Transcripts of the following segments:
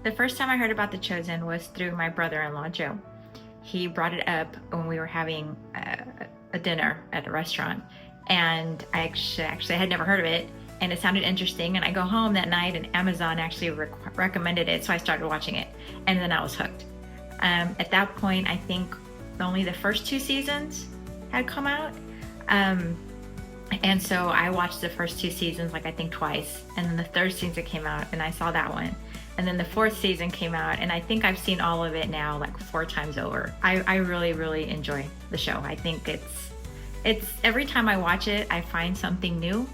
The first time I heard about The Chosen was through my brother-in-law, Joe. He brought it up when we were having a dinner at a restaurant, and I actually had never heard of it, and it sounded interesting. And I go home that night, and Amazon actually recommended it, so I started watching it, and then I was hooked. At that point, I think only the first 2 seasons had come out, and so I watched the first 2 seasons, like I think twice, and then the 3rd season came out, and I saw that one. And then the 4th season came out, and I think I've seen all of it now like 4 times over. I really, really enjoy the show. I think it's every time I watch it, I find something new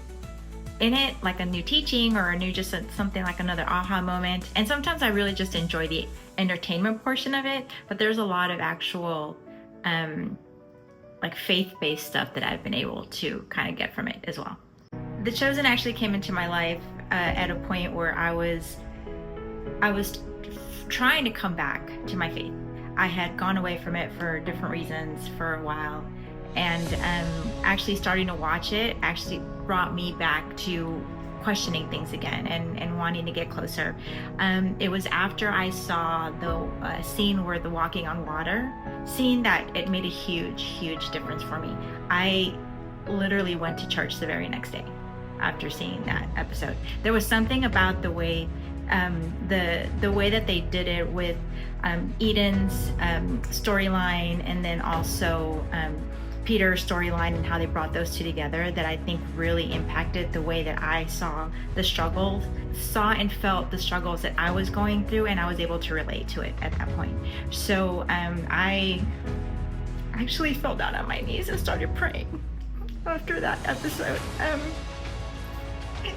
in it, like a new teaching or a new something like another aha moment. And sometimes I really just enjoy the entertainment portion of it, but there's a lot of actual like faith-based stuff that I've been able to kind of get from it as well. The Chosen actually came into my life at a point where I was trying to come back to my faith. I had gone away from it for different reasons for a while, and actually starting to watch it actually brought me back to questioning things again and wanting to get closer. It was after I saw the scene where the walking on water scene that it made a huge difference for me. I literally went to church the very next day after seeing that episode. There was something about the way the way that they did it with Eden's storyline, and then also Peter's storyline, and how they brought those 2 together, that I think really impacted the way that I saw and felt the struggles that I was going through, and I was able to relate to it at that point. So I actually fell down on my knees and started praying after that episode.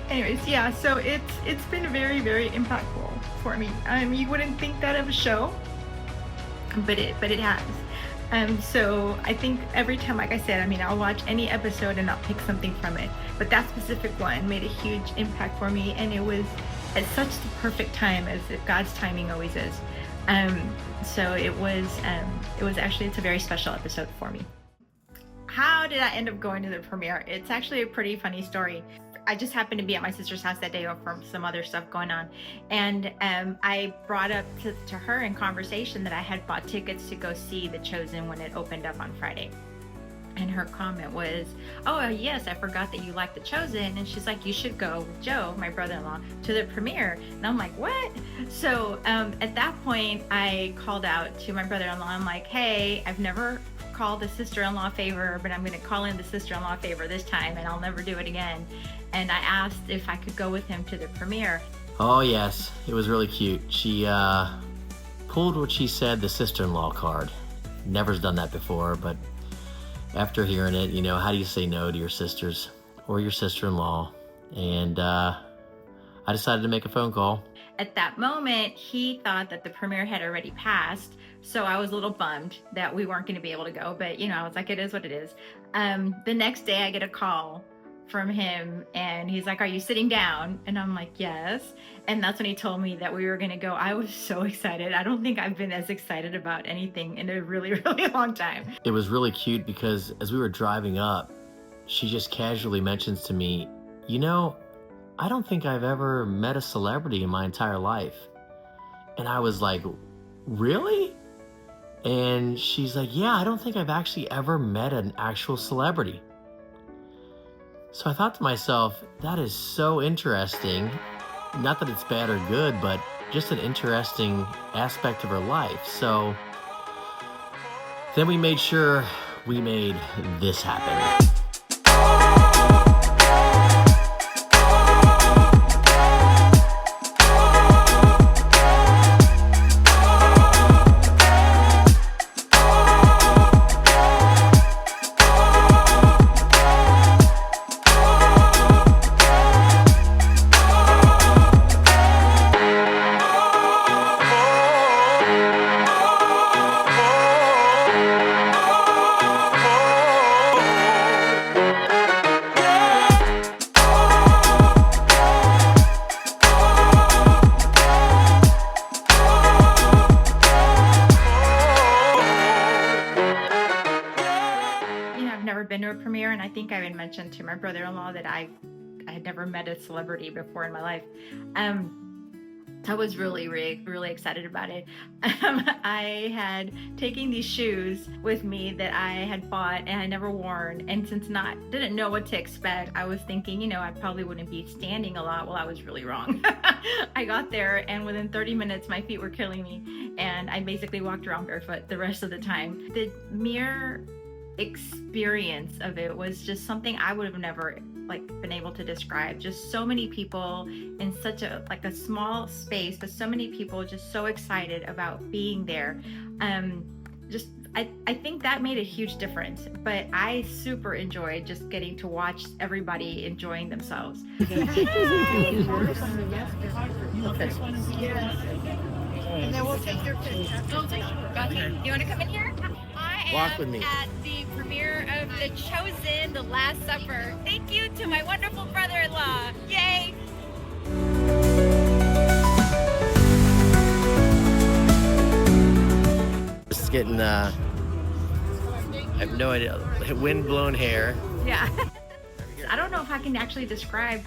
Anyways, yeah, so it's been very, very impactful for me. You wouldn't think that of a show, but it has. So I think every time, like I said, I'll watch any episode and I'll pick something from it. But that specific one made a huge impact for me, and it was at such the perfect time, as God's timing always is. So it was actually, it's a very special episode for me. How did I end up going to the premiere? It's actually a pretty funny story. I just happened to be at my sister's house that day for some other stuff going on. And I brought up to her in conversation that I had bought tickets to go see The Chosen when it opened up on Friday. And her comment was, "Oh, yes, I forgot that you like The Chosen." And she's like, "You should go with Joe, my brother-in-law, to the premiere." And I'm like, "What?" So at that point, I called out to my brother-in-law. I'm like, "Hey, I've never called the sister-in-law favor, but I'm going to call in the sister-in-law favor this time, and I'll never do it again." And I asked if I could go with him to the premiere. Oh yes, it was really cute. She pulled what she said, the sister-in-law card. Never's done that before, but after hearing it, how do you say no to your sisters or your sister-in-law? And I decided to make a phone call. At that moment, he thought that the premiere had already passed, so I was a little bummed that we weren't going to be able to go, but I was like, it is what it is. The next day I get a call from him, and he's like, "Are you sitting down?" And I'm like, "Yes." And that's when he told me that we were going to go. I was so excited. I don't think I've been as excited about anything in a really, really long time. It was really cute because as we were driving up, she just casually mentions to me, "I don't think I've ever met a celebrity in my entire life." And I was like, "Really?" And she's like, "Yeah, I don't think I've actually ever met an actual celebrity." So I thought to myself, that is so interesting. Not that it's bad or good, but just an interesting aspect of her life. So then we made sure we made this happen. Been to a premiere, and I think I had mentioned to my brother-in-law that I had never met a celebrity before in my life. I was really excited about it. I had taken these shoes with me that I had bought and I never worn, and since didn't know what to expect, I was thinking, you know, I probably wouldn't be standing a lot. Well, I was really wrong. I got there, and within 30 minutes, my feet were killing me, and I basically walked around barefoot the rest of the time. The mere experience of it was just something I would have never been able to describe. Just so many people in such a small space, but so many people just so excited about being there. I think that made a huge difference, but I super enjoyed just getting to watch everybody enjoying themselves. And then we'll take your picture. Okay. You want to come in here? Walk with me. At the premiere of The Chosen, The Last Supper. Thank you to my wonderful brother-in-law. Yay! Just getting, I have no idea, wind-blown hair. Yeah. I don't know if I can actually describe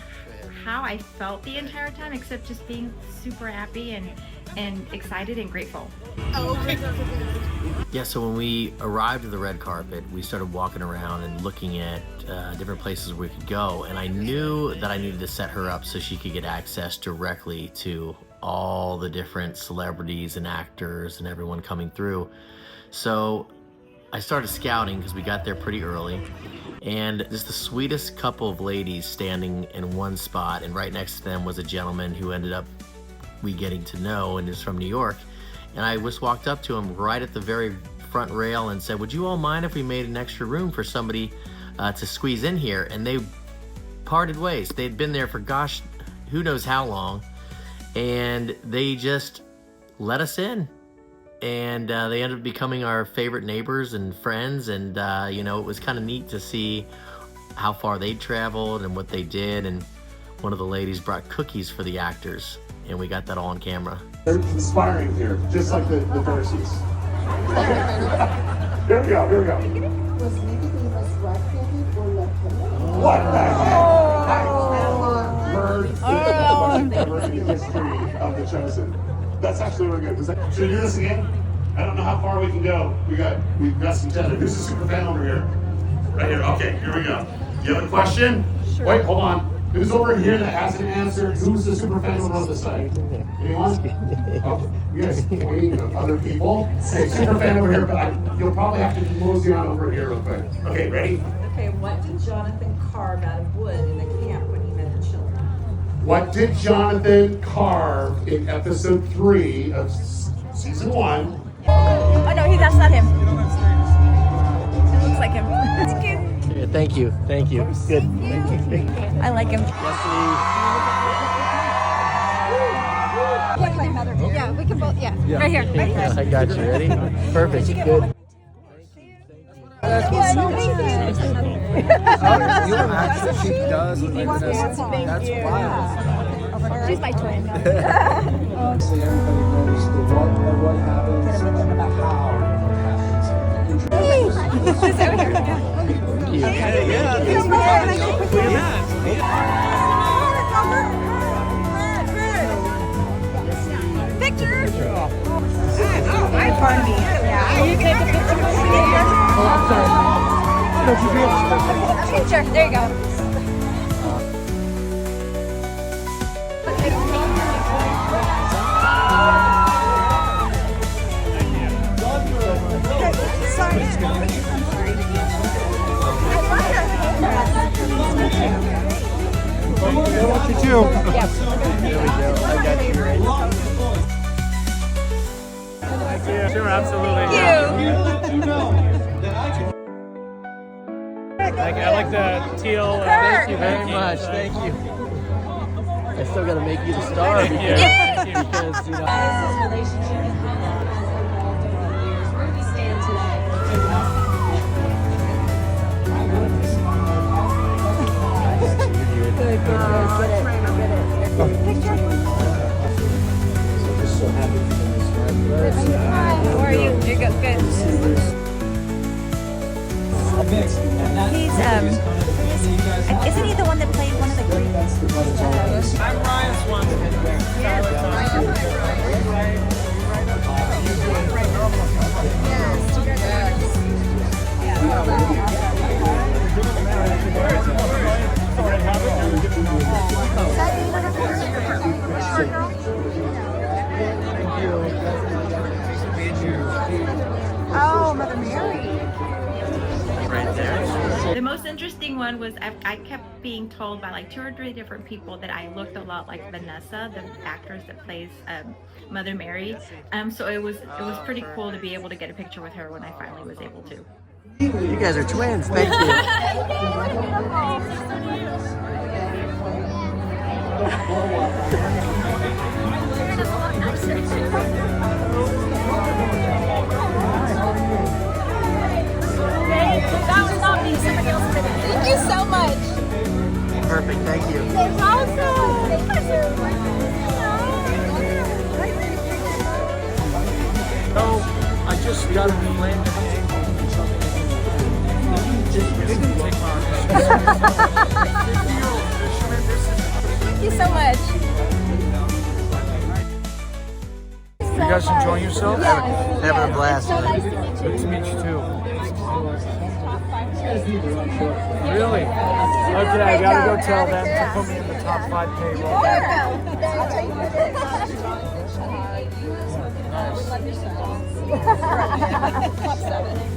how I felt the entire time, except just being super happy and excited and grateful. Oh, okay. Yeah, so when we arrived at the red carpet, we started walking around and looking at different places where we could go, and I knew that I needed to set her up so she could get access directly to all the different celebrities and actors and everyone coming through. So I started scouting because we got there pretty early, and just the sweetest couple of ladies standing in one spot, and right next to them was a gentleman who ended up getting to know and is from New York. And I just walked up to him right at the very front rail and said, would you all mind if we made an extra room for somebody to squeeze in here? And they parted ways. They'd been there for gosh, who knows how long, and they just let us in. And they ended up becoming our favorite neighbors and friends, and you know, it was kind of neat to see how far they traveled and what they did. And one of the ladies brought cookies for the actors, and we got that all on camera. They're conspiring here, just like the Pharisees. Here we go, here we go. Was maybe they was right-handed or left-handed? What the heck? I've never heard this question ever in the history of The Chosen. That's actually really good. Should we do this again? I don't know how far we can go. We've got some tether. Who's the super fan over here? Right here. Okay, here we go. You have a question? Sure. Wait, hold on. Who's over here that hasn't answered? Who's the super fan over on this side? Anyone? Oh, you guys pointing at other people? Hey, super fan over here, but you'll probably have to mosey on over here real quick. Okay, ready? Okay, what did Jonathan carve out of wood in the camp when he met the children? What did Jonathan carve in episode 3 of season 1? Oh no, that's not him. It looks like him. That's cute. Yeah, thank you. Good. Thank you. I like him. Yeah, we can both. Yeah. Right here. Ready? I got you. Ready? Perfect. Good. That's She does. That's wild. She's my twin. Obviously, everybody knows what happens and how it happens. Picture. Oh, I found me. Yeah. You take a picture with me. Picture. There you go. What you do? Yeah. There we go. I got you right. Yeah, sure, absolutely. I like the teal. Thank you very much. Thank you. I still got to make you the star because you know. This relationship and how that has evolved over the years. Where do we stand today? Hi, how are you? You're good. Good. He's isn't he the one that played one of the Greek That's what it's all about. I'm Ryan Swanson. Oh, Mother Mary. Right there. The most interesting one was I kept being told by like 2 or 3 different people that I looked a lot like Vanessa, the actress that plays Mother Mary. So it was pretty cool to be able to get a picture with her when I finally was able to. You guys are twins. Thank you. That was not me. Somebody else did it. Thank you so much. Perfect. Thank you. It's awesome. So I just got a landed. Thank you so much. You guys enjoying yourselves? Having a blast. So nice to meet Good you. to meet you too. Really? Okay, I gotta go tell them to put me in the top 5 payroll.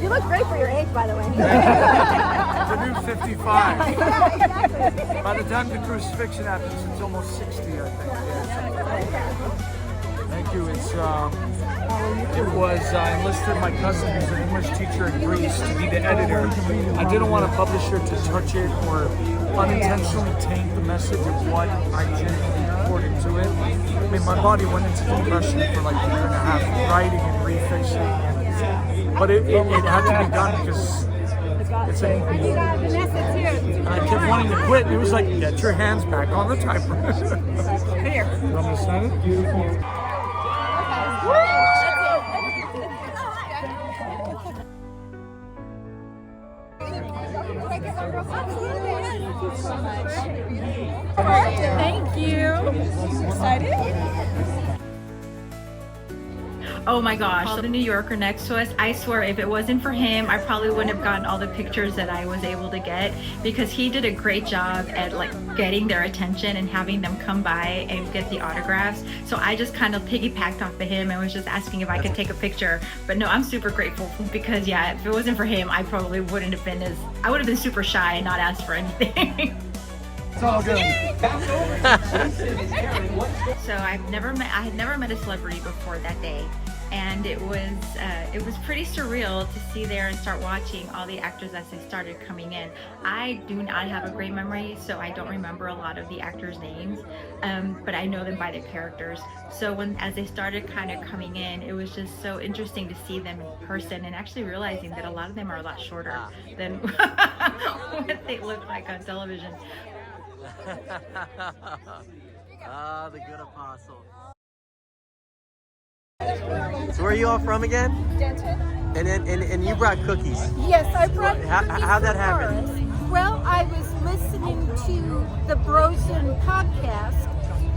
You look great for your age, by the way. The new 55. By the time the crucifixion happens, it's almost 60, I think. Thank you. I enlisted my cousin, who's an English teacher in Greece, to be the editor. I didn't want a publisher to touch it or unintentionally taint the message of what I genuinely poured into it. I mean, my body went into depression for like a year and a half, writing and refixing, but it had to be done because it's a. And I kept wanting to quit, and it was like, get your hands back on the typewriter. Here. You want me to sign it? Thank you. Excited? Oh my gosh, the New Yorker next to us, I swear if it wasn't for him, I probably wouldn't have gotten all the pictures that I was able to get, because he did a great job at like getting their attention and having them come by and get the autographs. So I just kind of piggybacked off of him and was just asking if I could take a picture. But no, I'm super grateful because yeah, if it wasn't for him, I probably wouldn't have been I would have been super shy and not asked for anything. It's all good. So I had never met a celebrity before that day, and it was pretty surreal to see there and start watching all the actors as they started coming in. I do not have a great memory, so I don't remember a lot of the actors' names, but I know them by their characters. So as they started kind of coming in, it was just so interesting to see them in person and actually realizing that a lot of them are a lot shorter than what they look like on television. The good apostle. So where are you all from again? Denton? And you brought cookies. Yes, I brought How'd that happen? Well, I was listening to the Brosen podcast,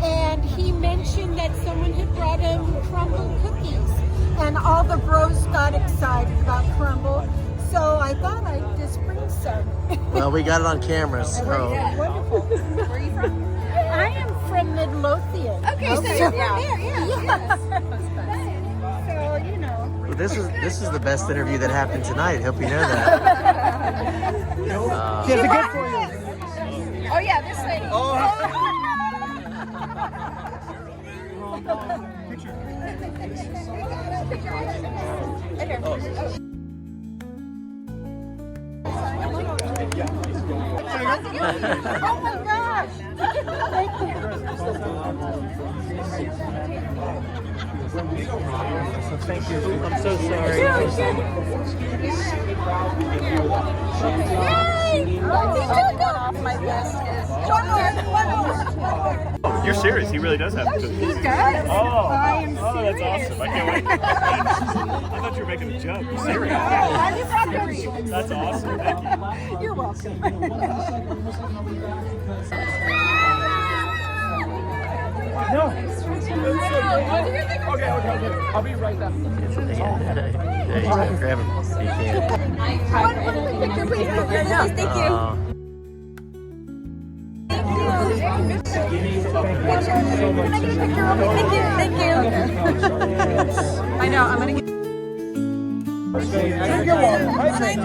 and he mentioned that someone had brought him crumble cookies, and all the bros got excited about crumble, so I thought I'd just bring some. Well, we got it on camera, so. Wonderful. Where are you from? I am from Midlothian. Okay, so you're from there, yeah. So, you know. Well, this is the best interview that happened tonight. Hope you know that. She has a gift for you. Oh yeah, this lady. Oh my gosh! Thank you. I'm so sorry. Yay! He took off my best. You're serious? He really does have cookies. He does. Oh, I am that's serious. awesome. I can't wait. I thought you were making a joke. You're serious? That's awesome. Thank you. You're welcome. No. Okay. I'll be right back. There you go. Grab him. You can. Picture, please. Thank you. Thank you. I know, I'm gonna get. Drink your water. Hydrate.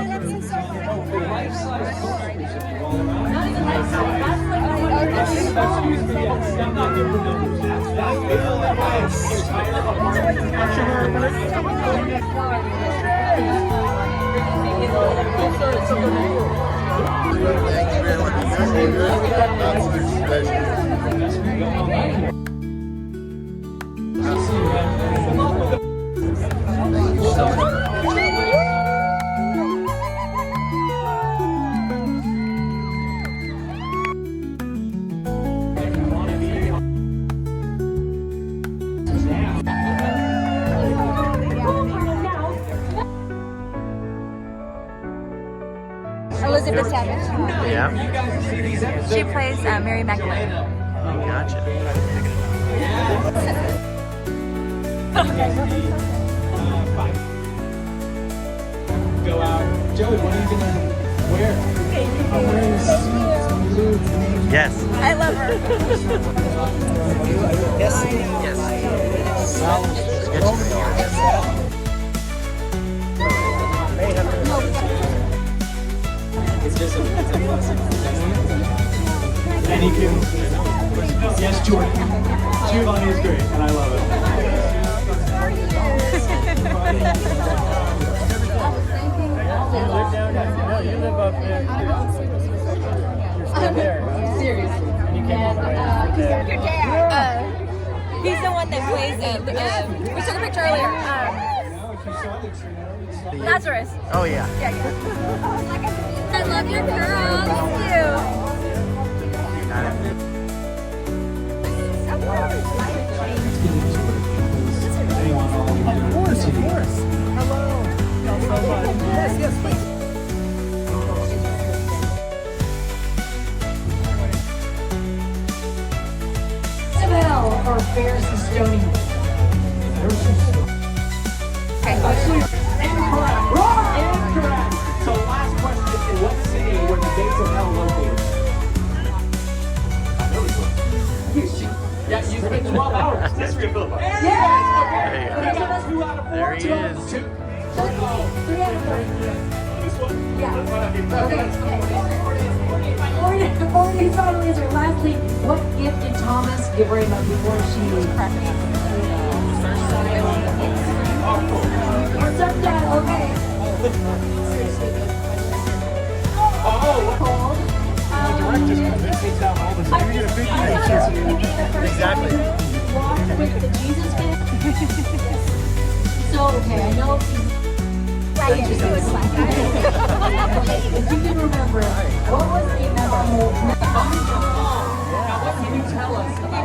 Elizabeth Savage. Yeah. She plays Mary Magdalene. Gotcha. Go out. Joey, what are you gonna wear? I'm wearing some blue. Yes. I love her. Yes. It's just and he can. Yes, Jordan. Giovanni is great, and I love it. You live down here? No, you live up there. You're still there. Seriously. And you came all the way from there. Your dad. He's the one that plays we took a picture earlier. Lazarus. Oh yeah. Yeah. I love your girl. Thank you. Of course. Hello. Yes, please. Isabel or Ferris and Stony? Incorrect. So last question, in what city were the gates of hell located? I know this one. Houston. Yeah, you spent 12 hours. History of Philippi. There you go. 2 out of 4. There he is. 2. 3 out of 4. This one? Yeah. Okay. Finally answer. Lastly, what gift did Thomas give Rayma before she was pregnant? Stepdad, okay. Director's cut. It takes out all the stuff. You get a big picture. Exactly. Walk with the Jesus gift. So, okay, I know. If you can remember, what was the memorable? Now, what can you tell us about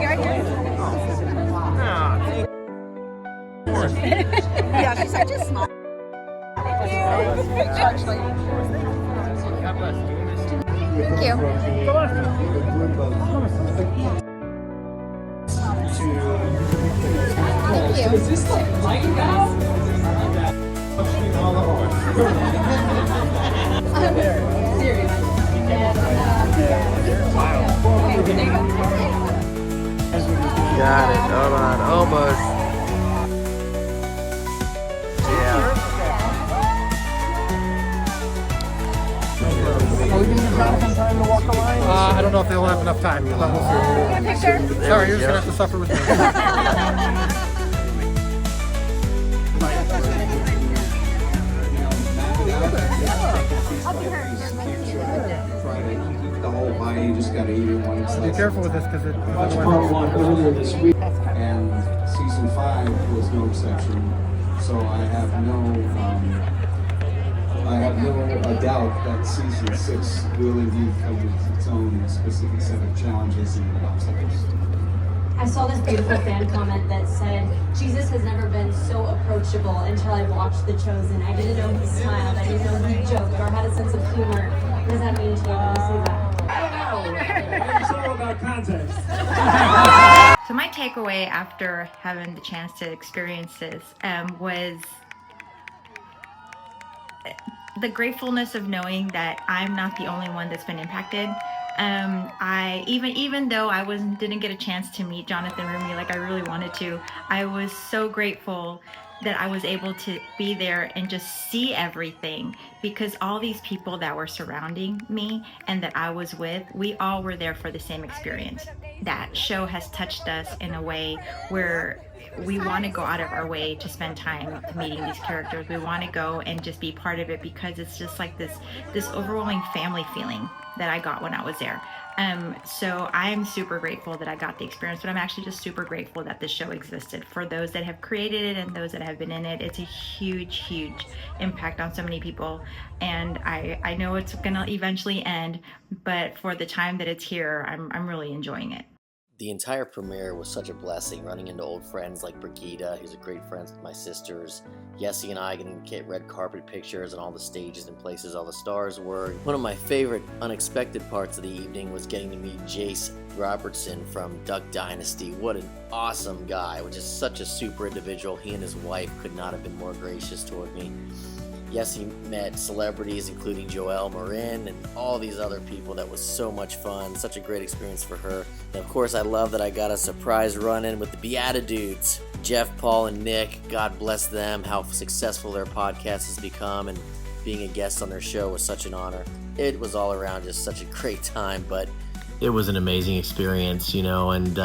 Yeah, she's such a smart. Actually. Thank you. Thank you. Is this like light now? Got it. Hold on. Almost. Yeah. Are we giving Jonathan time to walk the line? I don't know if they'll have enough time. But we'll see. Picture. Sorry, you're just gonna have to suffer with me. The whole pie, you just gotta eat it one slice. Be careful with this because Watched part 1 earlier this week, and season 5 was no exception. So I have no doubt that season 6 will indeed come with its own specific set of challenges and obstacles. I saw this beautiful fan comment that said, Jesus has never been so approachable until I watched The Chosen. I didn't know he smiled, I didn't know he joked or had a sense of humor. What does that mean to you when you see that? It's all about context. So So my takeaway after having the chance to experience this was the gratefulness of knowing that I'm not the only one that's been impacted. I even though I didn't get a chance to meet Jonathan Rumi like I really wanted to, I was so grateful that I was able to be there and just see everything, because all these people that were surrounding me and that I was with, we all were there for the same experience. That show has touched us in a way where we want to go out of our way to spend time meeting these characters. We want to go and just be part of it, because it's just like this overwhelming family feeling that I got when I was there. So I'm super grateful that I got the experience, but I'm actually just super grateful that the show existed. For those that have created it and those that have been in it, it's a huge impact on so many people. And I know it's gonna eventually end, but for the time that it's here, I'm really enjoying it. The entire premiere was such a blessing, running into old friends like Brigida, who's a great friend with my sisters, Yessi and I getting to get red carpet pictures on all the stages and places all the stars were. One of my favorite unexpected parts of the evening was getting to meet Jace Robertson from Duck Dynasty. What an awesome guy, which is such a super individual. He and his wife could not have been more gracious toward me. Yessi met celebrities including Joelle Marin and all these other people. That was so much fun, such a great experience for her. And of course, I love that I got a surprise run-in with the Beatitudes. Jeff, Paul, and Nick, God bless them, how successful their podcast has become, and being a guest on their show was such an honor. It was all around just such a great time, but it was an amazing experience, and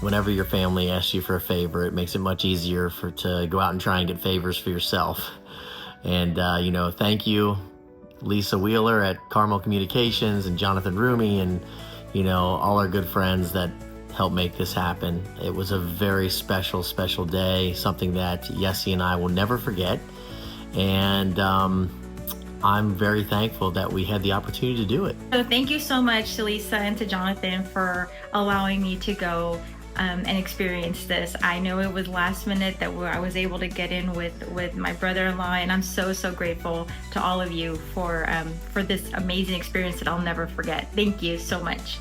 whenever your family asks you for a favor, it makes it much easier to go out and try and get favors for yourself. And, thank you, Lisa Wheeler at Carmel Communications and Jonathan Rumi and, all our good friends that helped make this happen. It was a very special day, something that Yessi and I will never forget. And I'm very thankful that we had the opportunity to do it. So thank you so much to Lisa and to Jonathan for allowing me to go and experience this. I know it was last minute that I was able to get in with my brother-in-law, and I'm so grateful to all of you for this amazing experience that I'll never forget. Thank you so much.